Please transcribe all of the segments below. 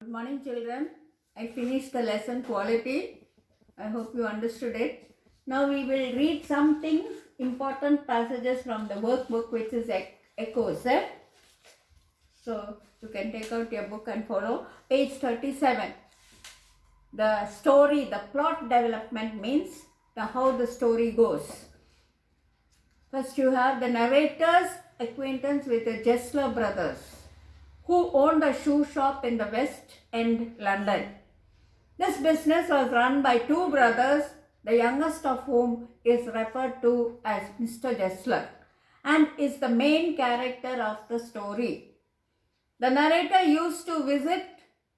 Good morning, children. I finished the lesson quality. I hope you understood it. Now we will read something important passages from the workbook, which is echoes. So you can take out your book and follow. Page 37. The story, the plot development means how the story goes. First you have the narrator's acquaintance with the Jessler brothers, who owned a shoe shop in the West End, London. This business was run by two brothers, the youngest of whom is referred to as Mr. Jessler and is the main character of the story. The narrator used to visit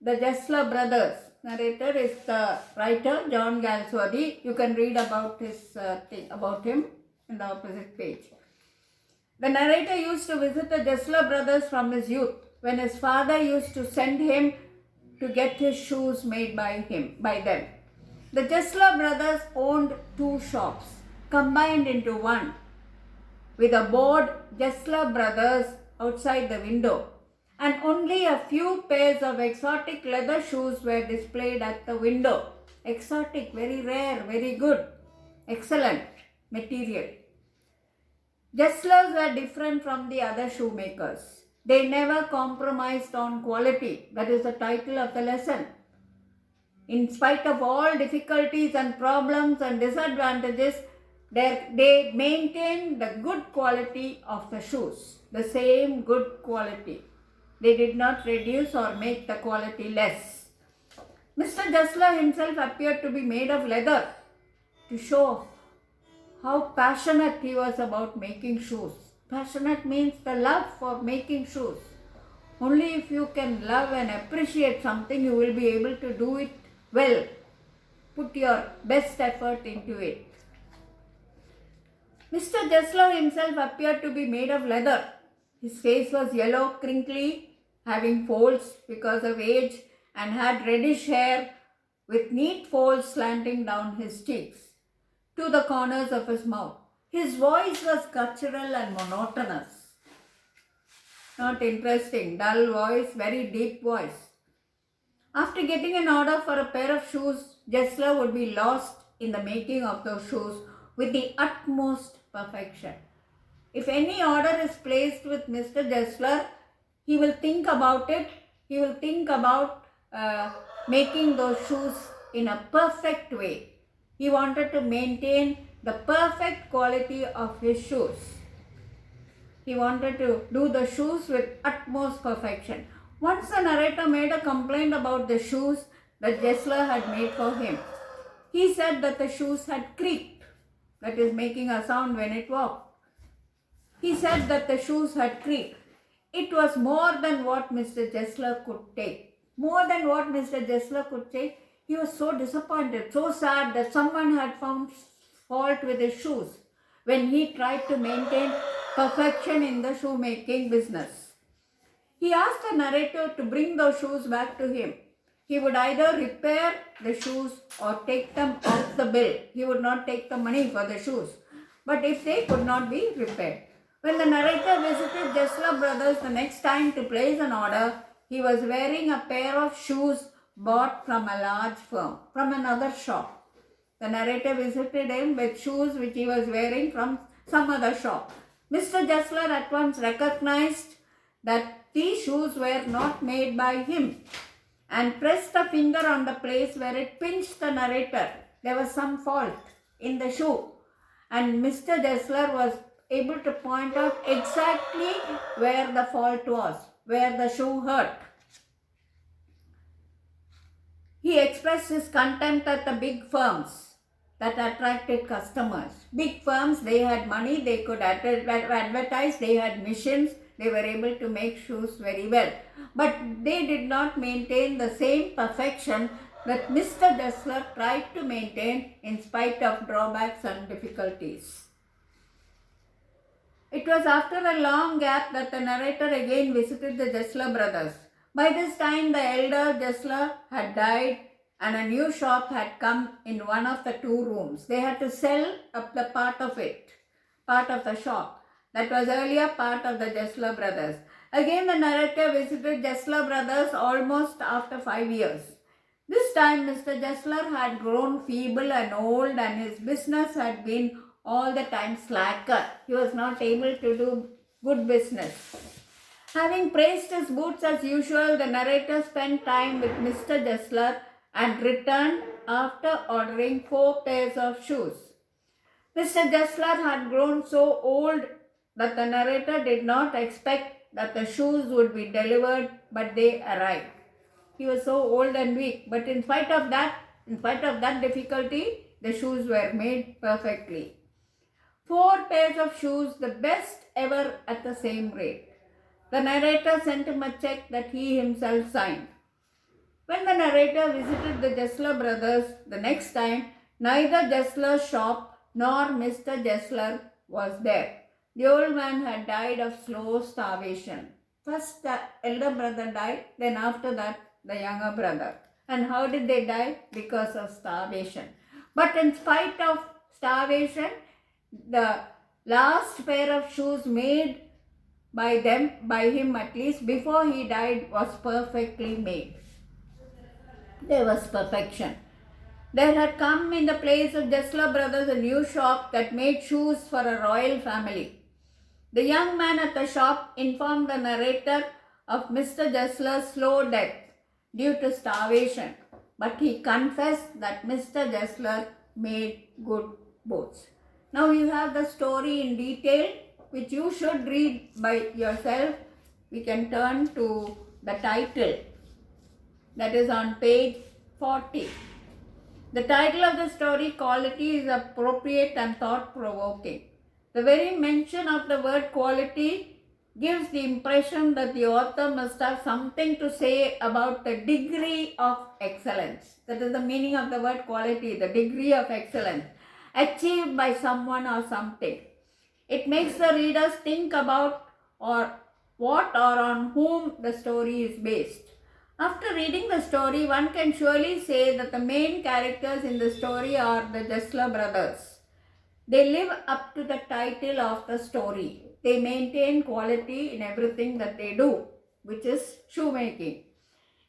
the Jessler brothers. Narrator is the writer John Galsworthy. You can read about about him in the opposite page. The narrator used to visit the Jessler brothers from his youth, when his father used to send him to get his shoes made by them. The Jessler brothers owned two shops, combined into one, with a board Jessler Brothers outside the window, and only a few pairs of exotic leather shoes were displayed at the window. Exotic, very rare, very good, excellent material. Jesslers were different from the other shoemakers. They never compromised on quality. That is the title of the lesson. In spite of all difficulties and problems and disadvantages, they maintained the good quality of the shoes, the same good quality. They did not reduce or make the quality less. Mr. Jessler himself appeared to be made of leather to show how passionate he was about making shoes. Passionate means the love for making shoes. Only if you can love and appreciate something, you will be able to do it well. Put your best effort into it. Mr. Jessler himself appeared to be made of leather. His face was yellow, crinkly, having folds because of age, and had reddish hair with neat folds slanting down his cheeks to the corners of his mouth. His voice was guttural and monotonous. Not interesting, dull voice, very deep voice. After getting an order for a pair of shoes, Jessler would be lost in the making of those shoes with the utmost perfection. If any order is placed with Mr. Jessler, he will think about it. He will think about making those shoes in a perfect way. He wanted to maintain the perfect quality of his shoes. He wanted to do the shoes with utmost perfection. Once the narrator made a complaint about the shoes that Jessler had made for him. He said that the shoes had creaked, that is, making a sound when it walked. He said that the shoes had creaked. It was more than what Mr. Jessler could take. More than what Mr. Jessler could take. He was so disappointed, so sad that someone had found fault with his shoes when he tried to maintain perfection in the shoemaking business. He asked the narrator to bring those shoes back to him. He would either repair the shoes or take them off the bill. He would not take the money for the shoes, but if they could not be repaired. When the narrator visited Jessler Brothers the next time to place an order, he was wearing a pair of shoes bought from a large firm, from another shop. The narrator visited him with shoes which he was wearing from some other shop. Mr. Jessler at once recognized that these shoes were not made by him and pressed a finger on the place where it pinched the narrator. There was some fault in the shoe, and Mr. Jessler was able to point out exactly where the fault was, where the shoe hurt. He expressed his contempt at the big firms that attracted customers. Big firms, they had money, they could advertise, they had missions, they were able to make shoes very well. But they did not maintain the same perfection that Mr. Jessler tried to maintain in spite of drawbacks and difficulties. It was after a long gap that the narrator again visited the Jessler brothers. By this time, the elder Jessler had died and a new shop had come in one of the two rooms. They had to sell up the part of the shop that was earlier part of the Jessler brothers. Again, the narrator visited Jessler Brothers almost after 5 years. This time, Mr. Jessler had grown feeble and old, and his business had been all the time slacker. He was not able to do good business. Having praised his boots as usual, the narrator spent time with Mr. Jessler and returned after ordering 4 pairs of shoes. Mr. Jessler had grown so old that the narrator did not expect that the shoes would be delivered, but they arrived. He was so old and weak, but in spite of that difficulty, the shoes were made perfectly. 4 pairs of shoes, the best ever, at the same rate. The narrator sent him a check that he himself signed. When the narrator visited the Jessler Brothers the next time, neither Jessler's shop nor Mr. Jessler was there. The old man had died of slow starvation. First the elder brother died, then after that the younger brother. And how did they die? Because of starvation. But in spite of starvation, the last pair of shoes made by him at least before he died, was perfectly made. There was perfection. There had come in the place of Jessler Brothers a new shop that made shoes for a royal family. The young man at the shop informed the narrator of Mr. Jessler's slow death due to starvation, but he confessed that Mr. Jessler made good boots. Now you have the story in detail, which you should read by yourself. We can turn to the title, that is on page 40. The title of the story, Quality, is appropriate and thought-provoking. The very mention of the word quality gives the impression that the author must have something to say about the degree of excellence. That is the meaning of the word quality, the degree of excellence achieved by someone or something. It makes the readers think about what or on whom the story is based. After reading the story, one can surely say that the main characters in the story are the Jessler Brothers. They live up to the title of the story. They maintain quality in everything that they do, which is shoemaking.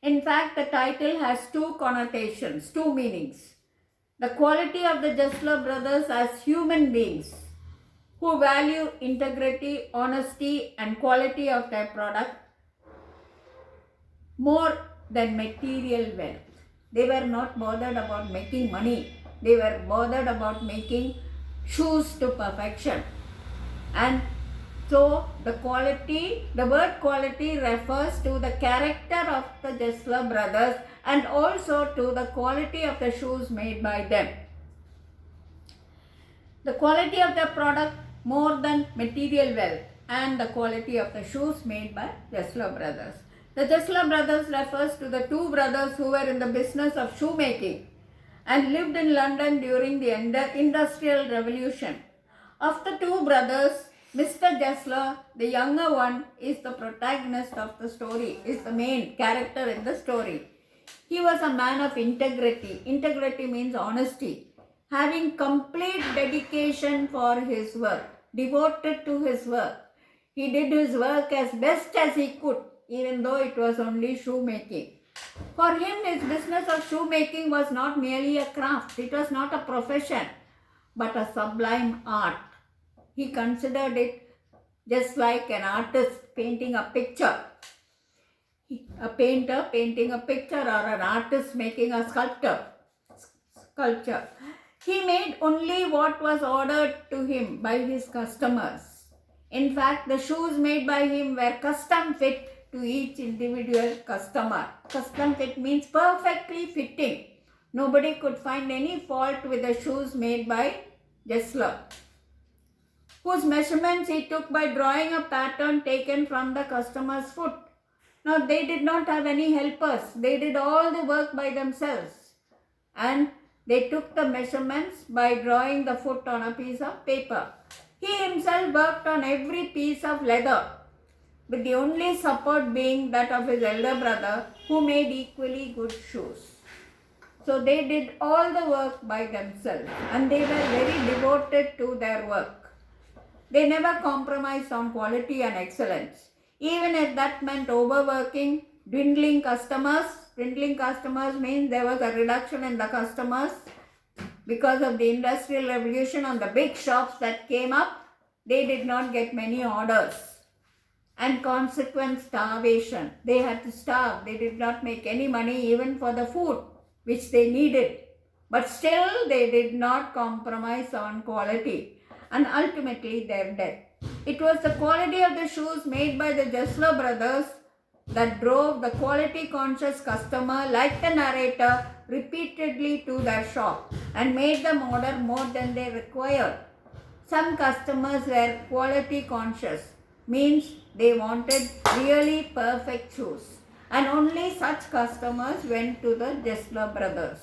In fact, the title has 2 connotations, 2 meanings. The quality of the Jessler Brothers as human beings who value integrity, honesty, and quality of their product more than material wealth. They were not bothered about making money. They were bothered about making shoes to perfection. And so the word quality refers to the character of the Jessler Brothers and also to the quality of the shoes made by them. The quality of the product more than material wealth and the quality of the shoes made by Jessler Brothers. The Jessler Brothers refers to the 2 brothers who were in the business of shoemaking and lived in London during the Industrial Revolution. Of the 2 brothers, Mr. Jessler, the younger one, is the protagonist of the story, is the main character in the story. He was a man of integrity. Integrity means honesty. Having complete dedication for his work, devoted to his work. He did his work as best as he could, even though it was only shoemaking. For him, his business of shoemaking was not merely a craft. It was not a profession, but a sublime art. He considered it just like an artist painting a picture. A painter painting a picture or an artist making a sculpture. He made only what was ordered to him by his customers. In fact, the shoes made by him were custom fit to each individual customer. Custom fit means perfectly fitting. Nobody could find any fault with the shoes made by Jessler, whose measurements he took by drawing a pattern taken from the customer's foot. Now, they did not have any helpers. They did all the work by themselves. And they took the measurements by drawing the foot on a piece of paper. He himself worked on every piece of leather, with the only support being that of his elder brother, who made equally good shoes. So they did all the work by themselves, and they were very devoted to their work. They never compromised on quality and excellence. even if that meant overworking, dwindling customers. Dwindling customers means there was a reduction in the customers because of the industrial revolution on the big shops that came up. They did not get many orders, and consequent starvation. They had to starve. They did not make any money even for the food which they needed. But still they did not compromise on quality, and ultimately their death. It was the quality of the shoes made by the Jesler brothers that drove the quality conscious customer like the narrator repeatedly to their shop and made them order more than they required. Some customers were quality conscious, means they wanted really perfect shoes, and only such customers went to the Jesler brothers.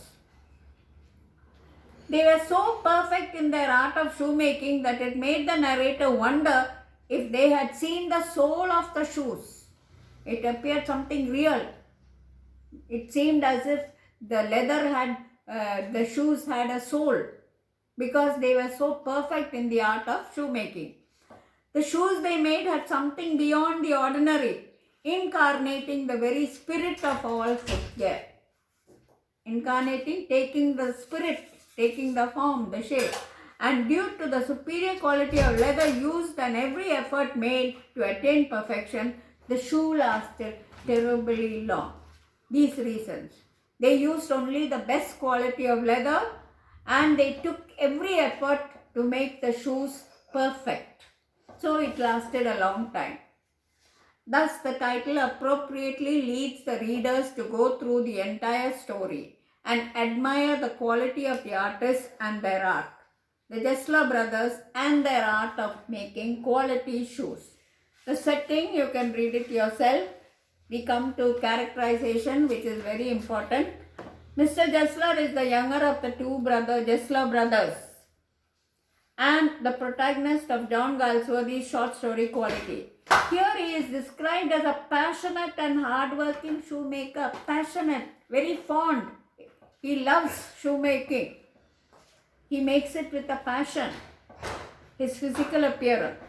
They were so perfect in their art of shoemaking that it made the narrator wonder if they had seen the sole of the shoes. It appeared something real. It seemed as if the leather had, the shoes had a sole, because they were so perfect in the art of shoemaking. The shoes they made had something beyond the ordinary, incarnating the very spirit of all footwear. Incarnating, taking the spirit, taking the form, the shape. And due to the superior quality of leather used and every effort made to attain perfection, the shoe lasted terribly long. These reasons. They used only the best quality of leather, and they took every effort to make the shoes perfect. So it lasted a long time. Thus, the title appropriately leads the readers to go through the entire story and admire the quality of the artists and their art, the Jesler brothers and their art of making quality shoes. The setting, you can read it yourself. We come to characterization, which is very important. Mr. Jesler is the younger of the two Jesler brothers and the protagonist of John Galsworthy's short story Quality. Here he is described as a passionate and hard-working shoemaker. Passionate, very fond. He loves shoemaking. He makes it with a passion. His physical appearance.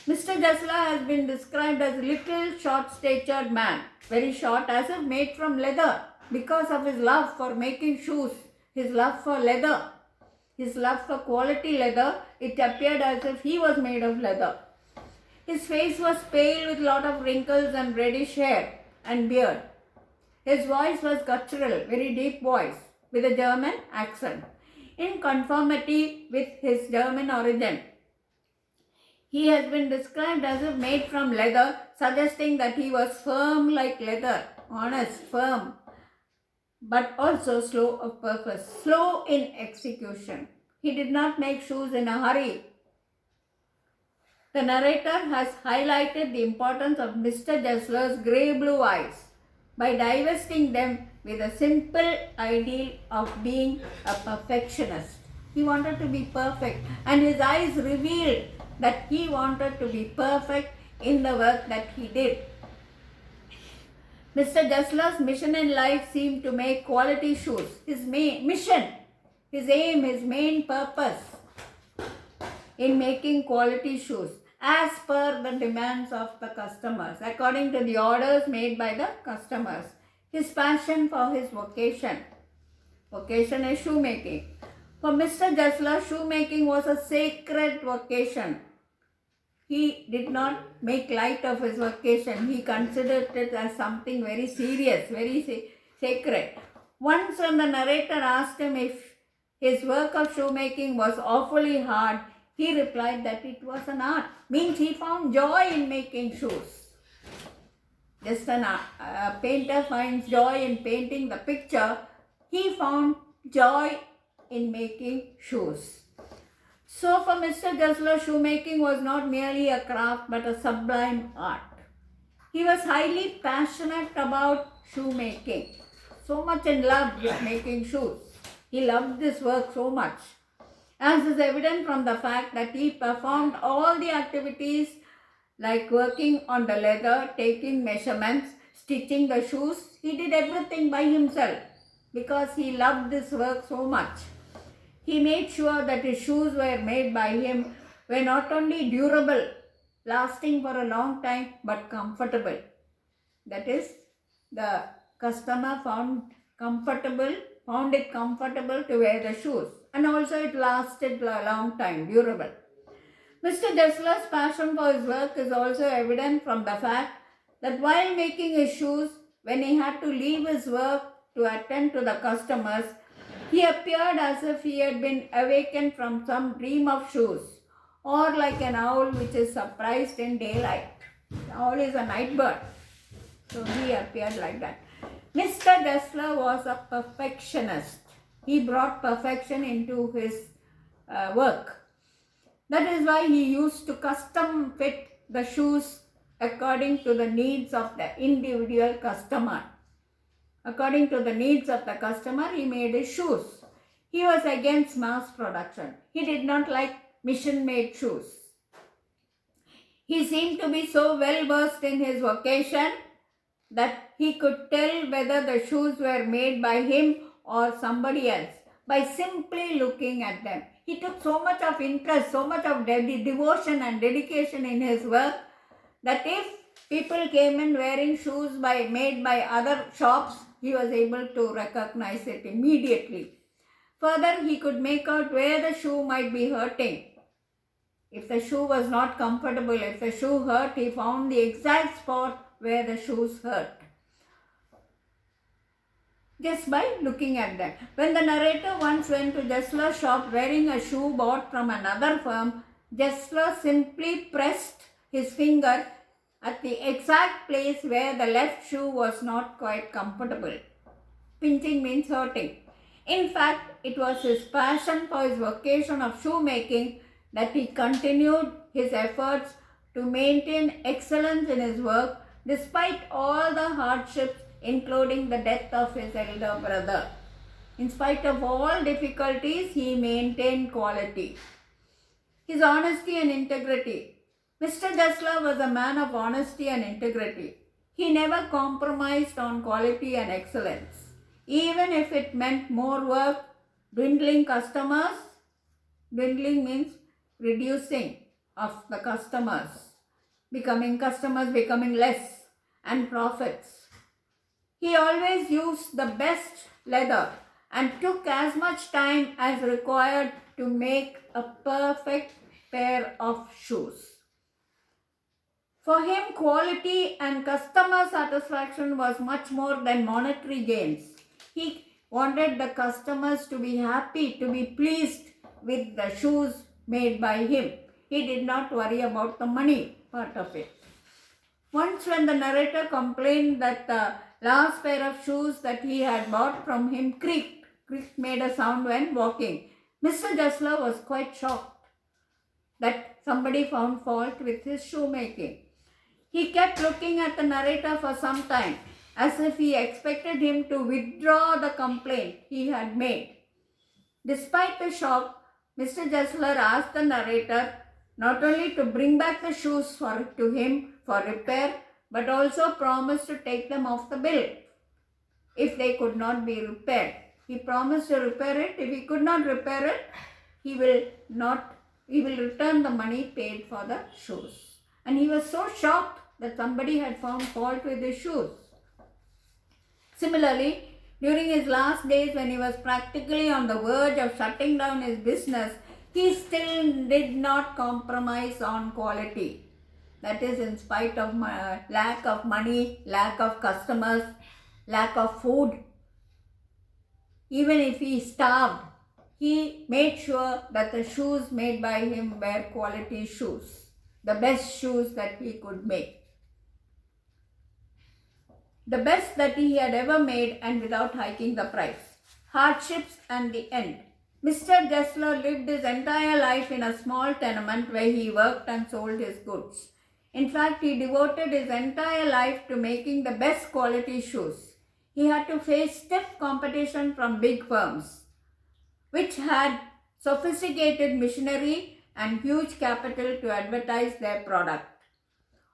Mr. Jesler has been described as a little short-statured man, very short, as if made from leather, because of his love for making shoes, his love for leather, his love for quality leather. It appeared as if he was made of leather. His face was pale with a lot of wrinkles and reddish hair and beard. His voice was guttural, very deep voice, with a German accent, in conformity with his German origin. He has been described as if made from leather, suggesting that he was firm like leather, honest, firm, but also slow of purpose, slow in execution. He did not make shoes in a hurry. The narrator has highlighted the importance of Mr. Jesler's grey blue eyes by divesting them with a simple ideal of being a perfectionist. He wanted to be perfect, and his eyes revealed that he wanted to be perfect in the work that he did. Mr. Jesler's mission in life seemed to make quality shoes. His mission, his aim, his main purpose in making quality shoes as per the demands of the customers, according to the orders made by the customers. His passion for his vocation. Vocation is shoemaking. For Mr. Jesler, shoemaking was a sacred vocation. He did not make light of his vocation. He considered it as something very serious, very sacred. Once when the narrator asked him if his work of shoemaking was awfully hard, he replied that it was an art. Means he found joy in making shoes. Just a painter finds joy in painting the picture. He found joy in making shoes. So for Mr. Jesler, shoemaking was not merely a craft but a sublime art. He was highly passionate about shoemaking, so much in love with making shoes. He loved this work so much, as is evident from the fact that he performed all the activities like working on the leather, taking measurements, stitching the shoes. He did everything by himself because he loved this work so much. He made sure that his shoes were made by him were not only durable, lasting for a long time but comfortable. That is, the customer found it comfortable to wear the shoes, and also it lasted a long time, durable. Mr. Dassler's passion for his work is also evident from the fact that while making his shoes, when he had to leave his work to attend to the customers, he appeared as if he had been awakened from some dream of shoes, or like an owl which is surprised in daylight. The owl is a night bird, so he appeared like that. Mr. Dassler was a perfectionist. He brought perfection into his work. That is why he used to custom fit the shoes according to the needs of the individual customer. According to the needs of the customer, he made his shoes. He was against mass production. He did not like mission-made shoes. He seemed to be so well versed in his vocation that he could tell whether the shoes were made by him or somebody else by simply looking at them. He took so much of interest, so much of devotion and dedication in his work that if people came in wearing shoes made by other shops, he was able to recognize it immediately. Further, he could make out where the shoe might be hurting. If the shoe was not comfortable, if the shoe hurt, he found the exact spot where the shoes hurt, just by looking at them. When the narrator once went to Dassler's shop wearing a shoe bought from another firm, Dassler simply pressed his finger at the exact place where the left shoe was not quite comfortable. Pinching means hurting. In fact, it was his passion for his vocation of shoemaking that he continued his efforts to maintain excellence in his work despite all the hardships, including the death of his elder brother. In spite of all difficulties, he maintained quality. His honesty and integrity. Mr. Dassler was a man of honesty and integrity. He never compromised on quality and excellence. Even if it meant more work, dwindling customers, dwindling means reducing of the customers becoming less, and profits. He always used the best leather and took as much time as required to make a perfect pair of shoes. For him, quality and customer satisfaction was much more than monetary gains. He wanted the customers to be happy, to be pleased with the shoes made by him. He did not worry about the money part of it. Once when the narrator complained that the last pair of shoes that he had bought from him creaked made a sound when walking, Mr. Dassler was quite shocked that somebody found fault with his shoemaking. He kept looking at the narrator for some time, as if he expected him to withdraw the complaint he had made. Despite the shock, Mr. Dassler asked the narrator not only to bring back the shoes to him for repair, but also promised to take them off the bill if they could not be repaired. He promised to repair it. If he could not repair it, he will return the money paid for the shoes. And he was so shocked that somebody had found fault with his shoes. Similarly, during his last days when he was practically on the verge of shutting down his business, he still did not compromise on quality. That is, in spite of lack of money, lack of customers, lack of food. Even if he starved, he made sure that the shoes made by him were quality shoes, the best shoes that he could make. The best that he had ever made, and without hiking the price. Hardships and the end. Mr. Dassler lived his entire life in a small tenement where he worked and sold his goods. In fact, he devoted his entire life to making the best quality shoes. He had to face stiff competition from big firms, which had sophisticated machinery and huge capital to advertise their product.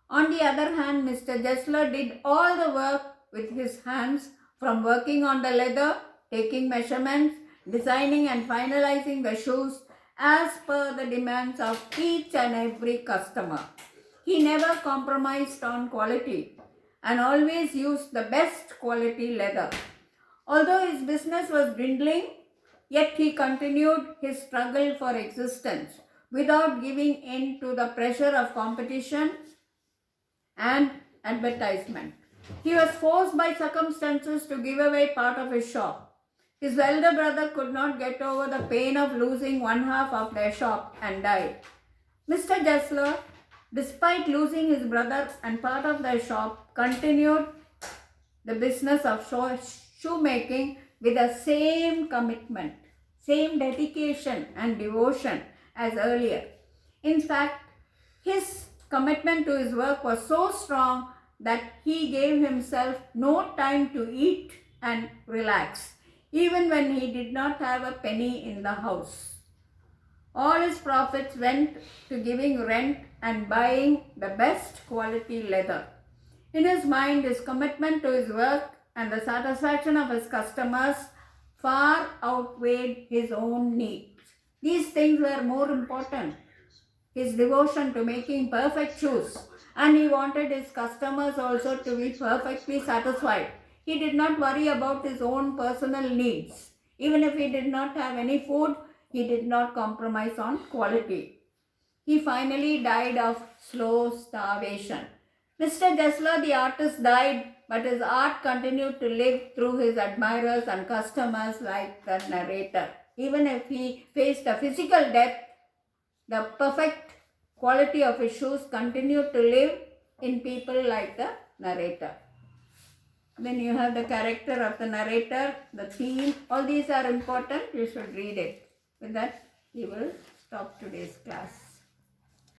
On the other hand, Mr. Dassler did all the work with his hands, from working on the leather, taking measurements, designing and finalizing the shoes as per the demands of each and every customer. He never compromised on quality and always used the best quality leather. Although his business was dwindling, yet he continued his struggle for existence without giving in to the pressure of competition and advertisement. He was forced by circumstances to give away part of his shop. His elder brother could not get over the pain of losing one half of their shop and died. Mr. Jessler, despite losing his brother and part of their shop, continued the business of shoemaking with the same commitment, same dedication and devotion as earlier. In fact, his commitment to his work was so strong that he gave himself no time to eat and relax, even when he did not have a penny in the house. All his profits went to giving rent and buying the best quality leather. In his mind, his commitment to his work and the satisfaction of his customers far outweighed his own needs. These things were more important. His devotion to making perfect shoes, and he wanted his customers also to be perfectly satisfied. He did not worry about his own personal needs. Even if he did not have any food, he did not compromise on quality. He finally died of slow starvation. Mr. Jessler, the artist, died, but his art continued to live through his admirers and customers like the narrator. Even if he faced a physical death, the perfect quality of his shoes continued to live in people like the narrator. Then you have the character of the narrator, the theme. All these are important. You should read it. With that, we will stop today's class.